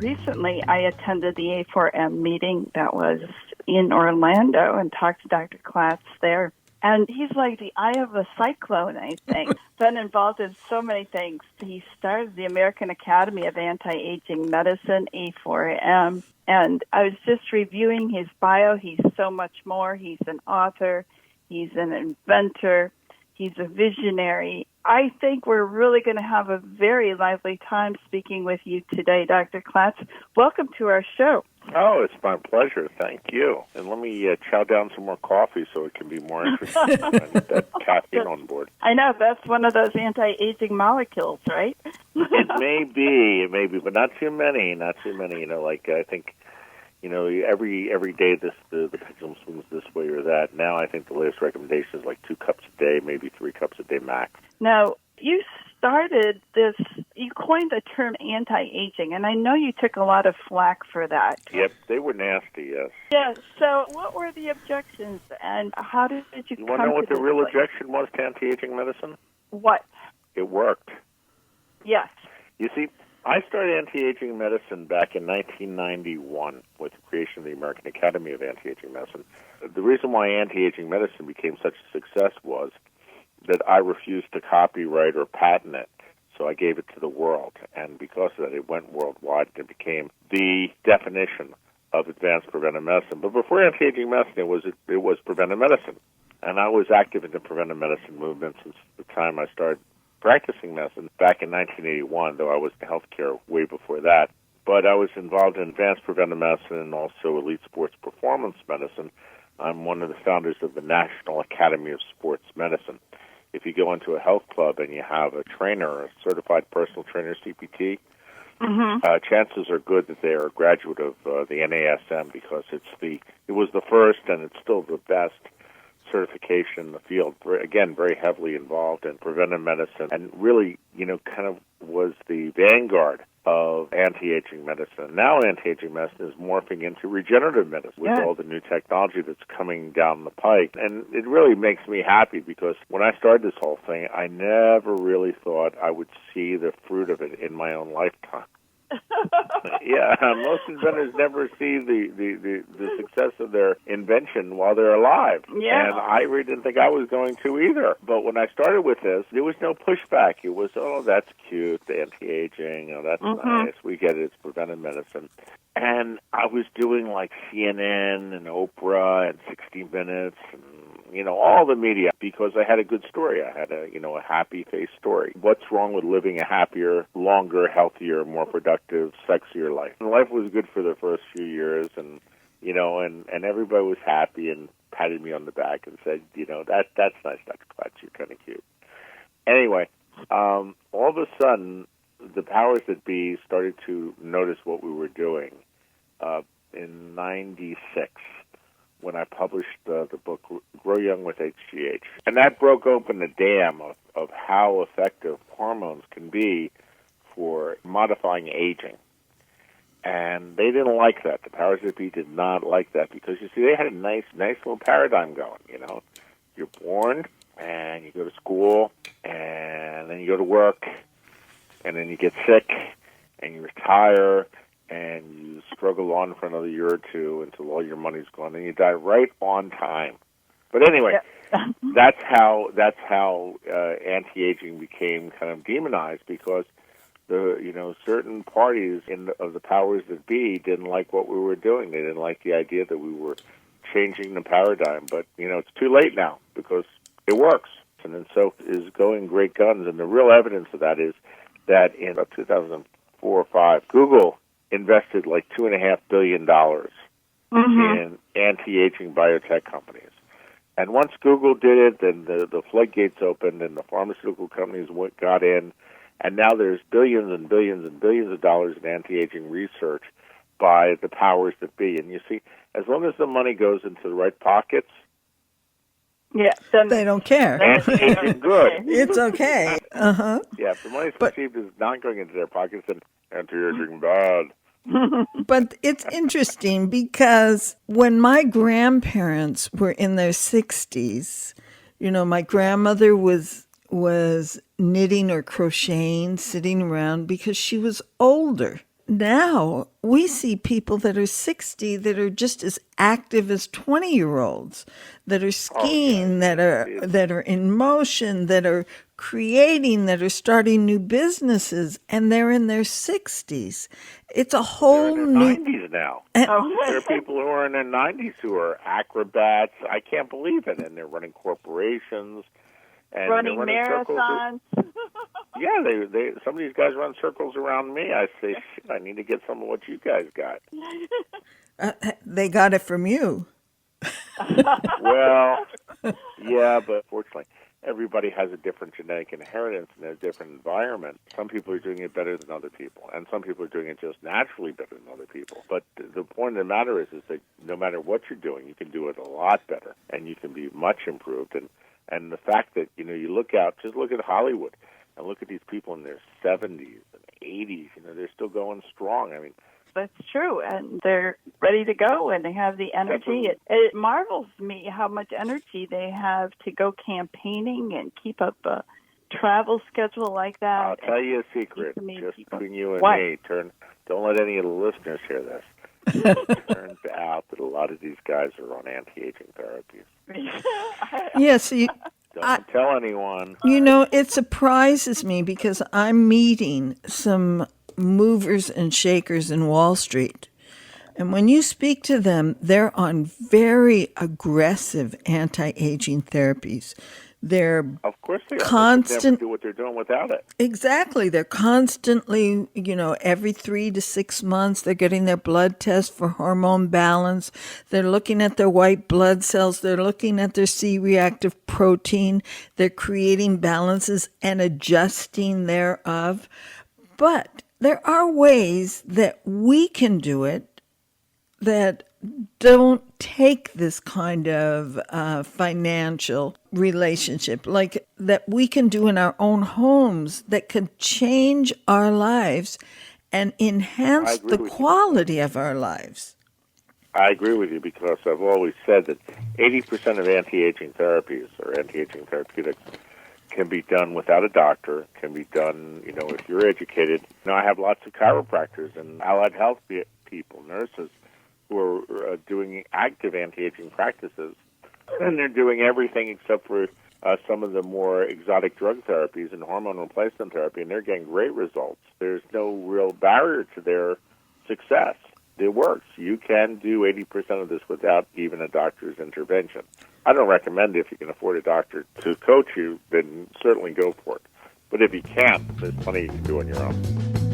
recently I attended the A4M meeting that was in Orlando and talked to Dr. Klatz there. And he's like the eye of a cyclone, I think. Been involved in so many things. He started the American Academy of Anti-Aging Medicine, A4M. And I was just reviewing his bio. He's so much more. He's an author. He's an inventor. He's a visionary. I think we're really going to have a very lively time speaking with you today, Dr. Klatz. Welcome to our show. Oh, it's my pleasure. Thank you. And let me chow down some more coffee so it can be more interesting. I need that caffeine on board. I know. That's one of those anti-aging molecules, right? It may be, but not too many. Not too many. I think, every day the pendulum swings this way or that. Now I think the latest recommendation is like 2 cups a day, maybe 3 cups a day max. Now, you started this, you coined the term anti-aging, and I know you took a lot of flack for that. Yep, they were nasty, yes. Yes, so what were the objections, and how did you come to this? You want to know what the real objection was to anti-aging medicine? What? It worked. Yes. You see, I started anti-aging medicine back in 1991 with the creation of the American Academy of Anti-Aging Medicine. The reason why anti-aging medicine became such a success was that I refused to copyright or patent it, so I gave it to the world. And because of that, it went worldwide and it became the definition of advanced preventive medicine. But before anti-aging medicine, it was preventive medicine. And I was active in the preventive medicine movement since the time I started practicing medicine back in 1981, though I was in healthcare way before that. But I was involved in advanced preventive medicine and also elite sports performance medicine. I'm one of the founders of the National Academy of Sports Medicine. If you go into a health club and you have a trainer, a certified personal trainer, CPT, chances are good that they are a graduate of the NASM because it was the first and it's still the best certification in the field. Again, very heavily involved in preventive medicine and really, kind of was the vanguard of anti-aging medicine. Now anti-aging medicine is morphing into regenerative medicine with all the new technology that's coming down the pike. And it really makes me happy because when I started this whole thing, I never really thought I would see the fruit of it in my own lifetime. Yeah, most inventors never see the success of their invention while they're alive. Yeah. And I really didn't think I was going to either. But when I started with this, there was no pushback. It was, oh, that's cute, the anti-aging, that's nice, we get it, it's preventive medicine. And I was doing like CNN and Oprah and 60 Minutes and all the media because I had a good story. I had a happy-faced story. What's wrong with living a happier, longer, healthier, more productive, sexier life? And life was good for the first few years, and and everybody was happy and patted me on the back and said, that's nice, Dr. Klatz, you're kind of cute. Anyway, all of a sudden, the powers that be started to notice what we were doing in '96. When I published the book Grow Young with HGH. And that broke open the dam of how effective hormones can be for modifying aging. And they didn't like that. The powers that be did not like that because, you see, they had a nice little paradigm going, You're born, and you go to school, and then you go to work, and then you get sick, and you retire, and you struggle on for another year or two until all your money's gone, and you die right on time. But anyway, that's how anti-aging became kind of demonized because the certain parties of the powers that be didn't like what we were doing. They didn't like the idea that we were changing the paradigm. But it's too late now because it works, and so is going great guns. And the real evidence of that is that in 2004 or 5, Google invested like $2.5 billion in anti-aging biotech companies. And once Google did it, then the floodgates opened and the pharmaceutical companies got in, and now there's billions and billions and billions of dollars in anti-aging research by the powers that be. And you see, as long as the money goes into the right pockets, then they don't care. Anti-aging good. It's okay. Yeah, if the money's perceived as not going into their pockets, then anti-aging bad. But it's interesting because when my grandparents were in their 60s, my grandmother was knitting or crocheting, sitting around because she was older. now we see people that are 60 that are just as active as 20-year-olds, that are skiing, that are in motion, that are creating, that are starting new businesses, and they're in their 60s. It's a whole They're in their 90s now. There are people who are in their 90s who are acrobats. I can't believe it. And they're running corporations. And running marathons. Yeah, they some of these guys run circles around me. I say, shit, I need to get some of what you guys got. They got it from you. Well, yeah, but fortunately, everybody has a different genetic inheritance and a different environment. Some people are doing it better than other people, and some people are doing it just naturally better than other people. But the point of the matter is that no matter what you're doing, you can do it a lot better, and you can be much improved. And the fact that, you look out, just look at Hollywood, and look at these people in their 70s and 80s, they're still going strong. I mean, that's true, and they're ready to go, and they have the energy. It marvels me how much energy they have to go campaigning and keep up a travel schedule like that. I'll tell you a secret, just between you and me. Don't let any of the listeners hear this. It turns out that a lot of these guys are on anti-aging therapies. Yes, don't tell anyone. It surprises me because I'm meeting some movers and shakers in Wall Street. And when you speak to them, they're on very aggressive anti-aging therapies. They're of course they constant. They never do what they're doing without it. Exactly. They're constantly, every 3 to 6 months, they're getting their blood test for hormone balance. They're looking at their white blood cells. They're looking at their C-reactive protein. They're creating balances and adjusting thereof. But there are ways that we can do it that don't take this kind of financial relationship, like that we can do in our own homes that could change our lives and enhance the quality of our lives. I agree with you because I've always said that 80% of anti-aging therapies or anti-aging therapeutics can be done without a doctor, can be done, if you're educated. I have lots of chiropractors and allied health people, nurses, who are doing active anti-aging practices, and they're doing everything except for some of the more exotic drug therapies and hormone replacement therapy, and they're getting great results. There's no real barrier to their success. It works. You can do 80% of this without even a doctor's intervention. I don't recommend it. If you can afford a doctor to coach you, then certainly go for it. But if you can't, there's plenty you can do on your own.